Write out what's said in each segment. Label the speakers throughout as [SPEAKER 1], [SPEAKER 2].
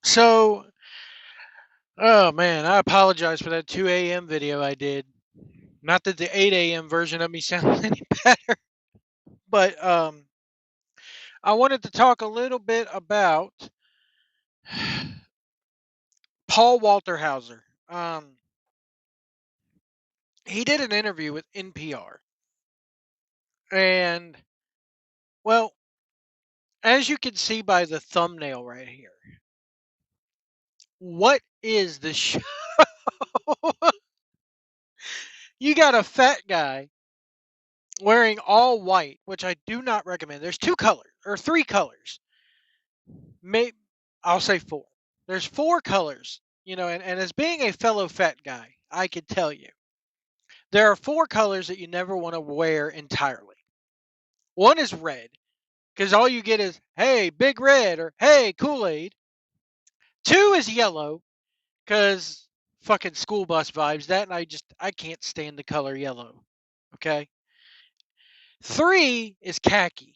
[SPEAKER 1] So, oh man, I apologize for that 2 a.m. video I did. Not that the 8 a.m. version of me sounds any better, but I wanted to talk a little bit about Paul Walter Hauser. He did an interview with NPR, and well, as you can see by the thumbnail right here, what is the show? You got a fat guy wearing all white, which I do not recommend. There's two colors or three colors. May I'll say four. There's four colors, and as being a fellow fat guy, I could tell you there are four colors that you never want to wear entirely. One is red, because all you get is hey, big red or hey, Kool-Aid. Two is yellow, because fucking school bus vibes. That and I can't stand the color yellow. Okay. Three is khaki.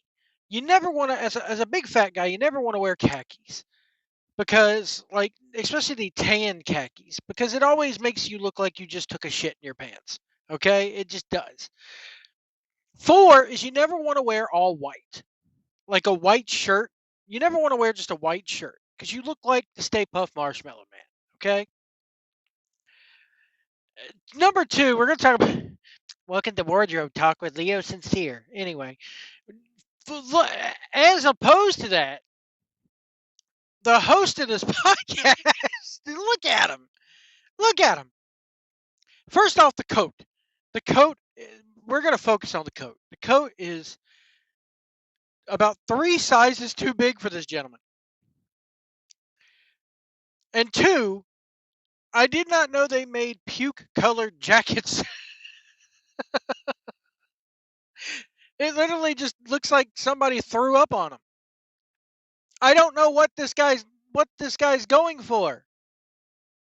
[SPEAKER 1] You never want to, as a big fat guy, you never want to wear khakis because, like, especially the tan khakis, because it always makes you look like you just took a shit in your pants. Okay, it just does. Four is you never want to wear all white, like a white shirt. You never want to wear just a white shirt because you look like the Stay Puft Marshmallow Man. Okay. Number two, we're gonna talk about. Welcome to Wardrobe Talk with Leo Sincere. Anyway, as opposed to that, the host of this podcast, look at him. Look at him. First off, the coat. The coat, we're going to focus on the coat. The coat is about three sizes too big for this gentleman. And two, I did not know they made puke colored jackets. It literally just looks like somebody threw up on him. I don't know what this guy's going for.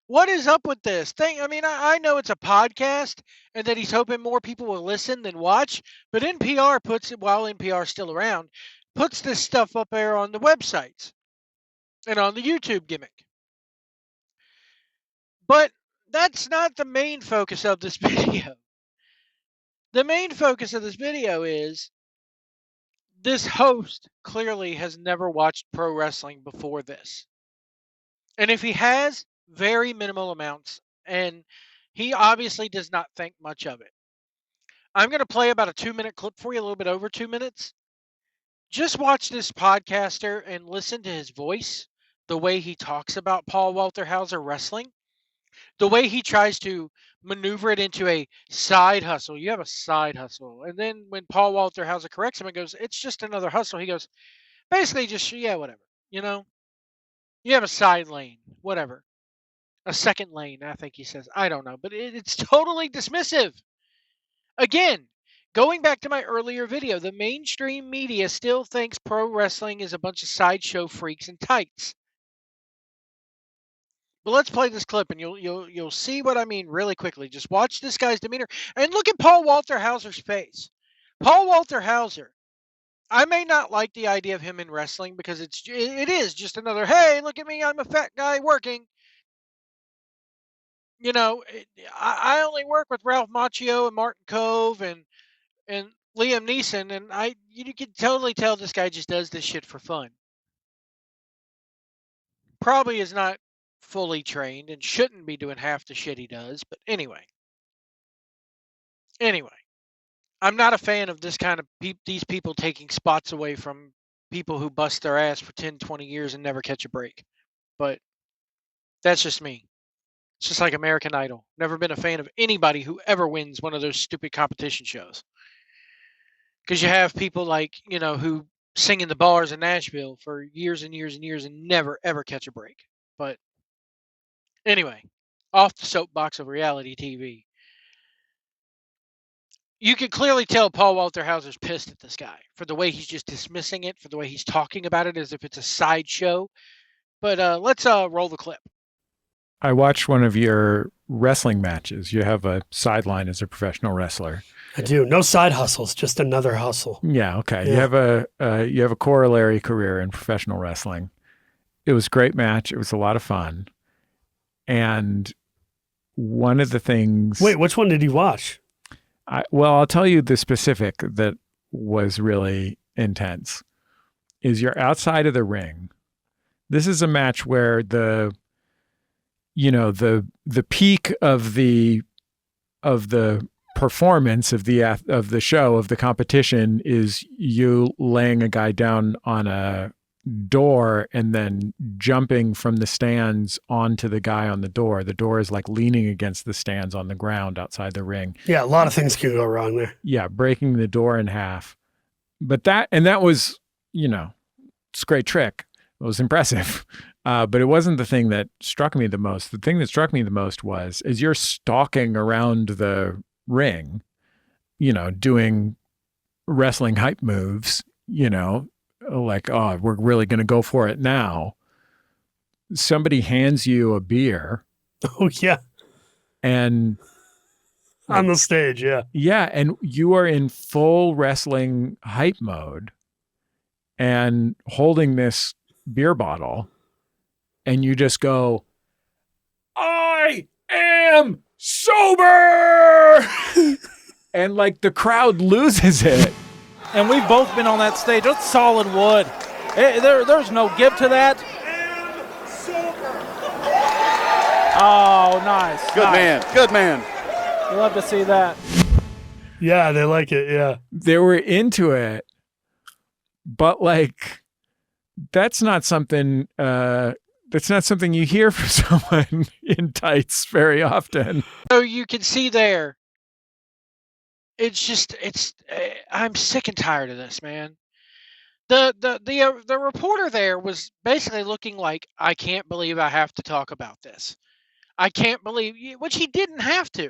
[SPEAKER 1] What is up with this thing? I mean, I know it's a podcast and that he's hoping more people will listen than watch, but NPR puts it, while NPR is still around, puts this stuff up there on the websites and on the YouTube gimmick. But that's not the main focus of this video. The main focus of this video is this host clearly has never watched pro wrestling before this. And if he has, very minimal amounts. And he obviously does not think much of it. I'm going to play about a 2-minute clip for you, a little bit over 2 minutes. Just watch this podcaster and listen to his voice, the way he talks about Paul Walter Hauser wrestling, the way he tries to maneuver it into a side hustle. You have a side hustle. And then when Paul Walter Hauser corrects him and goes, it's just another hustle, he goes, basically just, yeah, whatever. You have a side lane, whatever. A second lane, I think he says. I don't know. But it's totally dismissive. Again, going back to my earlier video, the mainstream media still thinks pro wrestling is a bunch of sideshow freaks in tights. But let's play this clip and you'll see what I mean really quickly. Just watch this guy's demeanor and look at Paul Walter Hauser's face. Paul Walter Hauser. I may not like the idea of him in wrestling because it is just another, hey, look at me, I'm a fat guy working. I only work with Ralph Macchio and Martin Cove and Liam Neeson, and you can totally tell this guy just does this shit for fun. Probably is not fully trained and shouldn't be doing half the shit he does, but anyway, I'm not a fan of this kind of these people taking spots away from people who bust their ass for 10, 20 years and never catch a break. But that's just me. It's just like American Idol. Never been a fan of anybody who ever wins one of those stupid competition shows. Because you have people like, who sing in the bars in Nashville for years and years and years and never, ever catch a break. But anyway, off the soapbox of reality TV. You can clearly tell Paul Walter Hauser's pissed at this guy for the way he's just dismissing it, for the way he's talking about it as if it's a sideshow. But let's roll the clip.
[SPEAKER 2] I watched one of your wrestling matches. You have a sideline as a professional wrestler.
[SPEAKER 3] I do. No side hustles, just another hustle.
[SPEAKER 2] Yeah, okay.
[SPEAKER 3] Yeah.
[SPEAKER 2] You have a corollary career in professional wrestling. It was a great match. It was a lot of fun. And one of the things.
[SPEAKER 3] Wait, which one did you watch?
[SPEAKER 2] Well, I'll tell you the specific that was really intense. Is you're outside of the ring. This is a match where the peak of the performance of the show of the competition is you laying a guy down on a door and then jumping from the stands onto the guy on the door. The door is like leaning against the stands on the ground outside the ring.
[SPEAKER 3] Yeah, a lot of things can go wrong there.
[SPEAKER 2] Yeah, breaking the door in half. But that was, it's a great trick. It was impressive. But it wasn't the thing that struck me the most. The thing that struck me the most was as you're stalking around the ring, doing wrestling hype moves, like, oh, we're really going to go for it now. Somebody hands you a beer.
[SPEAKER 3] Oh, yeah.
[SPEAKER 2] And
[SPEAKER 3] on the stage, yeah.
[SPEAKER 2] Yeah, and you are in full wrestling hype mode and holding this beer bottle, and you just go, I am sober! And like the crowd loses it.
[SPEAKER 4] And we've both been on that stage. It's solid wood. There's no give to that. Oh, nice.
[SPEAKER 5] Good man. Good man.
[SPEAKER 4] Love to see that.
[SPEAKER 3] Yeah, they like it. Yeah.
[SPEAKER 2] They were into it, but like, that's not something you hear from someone in tights very often.
[SPEAKER 1] So you can see there. I'm sick and tired of this, man. The reporter there was basically looking like, I can't believe I have to talk about this. I can't believe, which he didn't have to.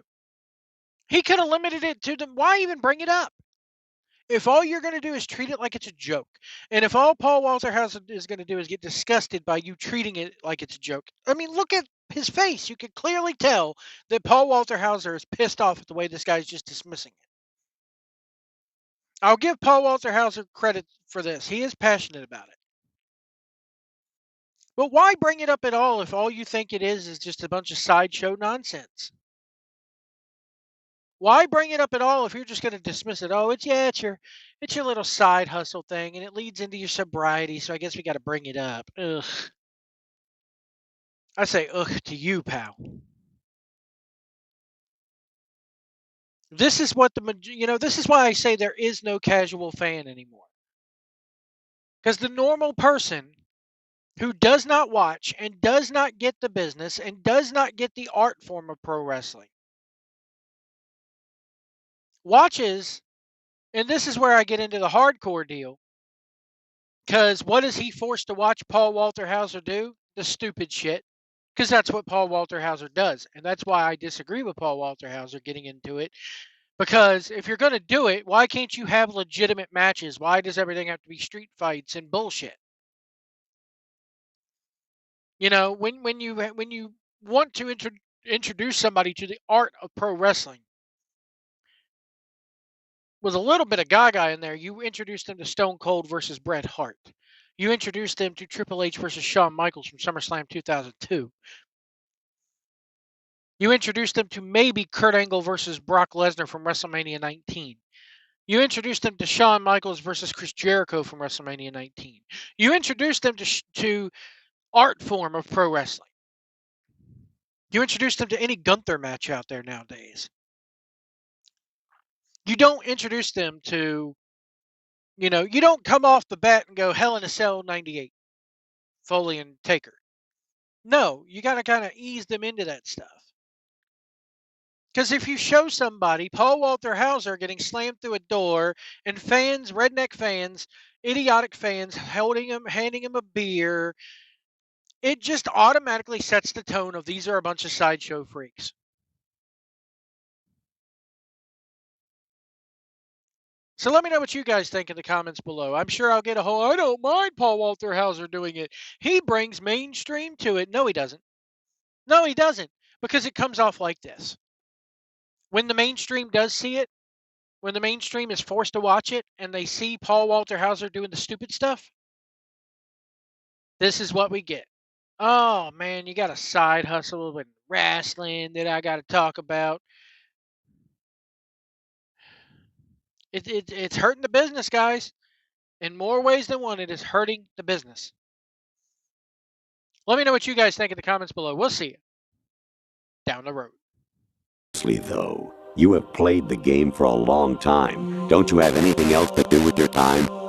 [SPEAKER 1] He could have limited it to them. Why even bring it up? If all you're going to do is treat it like it's a joke, and if all Paul Walter Hauser is going to do is get disgusted by you treating it like it's a joke, I mean, look at his face. You can clearly tell that Paul Walter Hauser is pissed off at the way this guy's just dismissing it. I'll give Paul Walter Hauser credit for this. He is passionate about it. But why bring it up at all if all you think it is just a bunch of sideshow nonsense? Why bring it up at all if you're just going to dismiss it? Oh, it's your little side hustle thing, and it leads into your sobriety, so I guess we got to bring it up. Ugh. I say ugh to you, pal. This is what this is why I say there is no casual fan anymore. Because the normal person who does not watch and does not get the business and does not get the art form of pro wrestling watches, and this is where I get into the hardcore deal, because what is he forced to watch Paul Walter Hauser do? The stupid shit. Because that's what Paul Walter Hauser does. And that's why I disagree with Paul Walter Hauser getting into it. Because if you're going to do it, why can't you have legitimate matches? Why does everything have to be street fights and bullshit? When you want to introduce somebody to the art of pro wrestling, with a little bit of Gaga in there, you introduced them to Stone Cold versus Bret Hart. You introduced them to Triple H versus Shawn Michaels from SummerSlam 2002. You introduced them to maybe Kurt Angle versus Brock Lesnar from WrestleMania 19. You introduced them to Shawn Michaels versus Chris Jericho from WrestleMania 19. You introduced them to art form of pro wrestling. You introduced them to any Gunther match out there nowadays. You don't introduce them to, you don't come off the bat and go Hell in a Cell 98, Foley and Taker. No, you got to kind of ease them into that stuff. Because if you show somebody Paul Walter Hauser getting slammed through a door and fans, redneck fans, idiotic fans, handing him a beer, it just automatically sets the tone of these are a bunch of sideshow freaks. So let me know what you guys think in the comments below. I'm sure I'll get a whole, I don't mind Paul Walter Hauser doing it. He brings mainstream to it. No, he doesn't. No, he doesn't. Because it comes off like this. When the mainstream does see it, when the mainstream is forced to watch it and they see Paul Walter Hauser doing the stupid stuff, this is what we get. Oh man, you got a side hustle with wrestling that I got to talk about. It's hurting the business, guys. In more ways than one, it is hurting the business. Let me know what you guys think in the comments below. We'll see you down the road.
[SPEAKER 5] Though, you have played the game for a long time. Don't you have anything else to do with your time?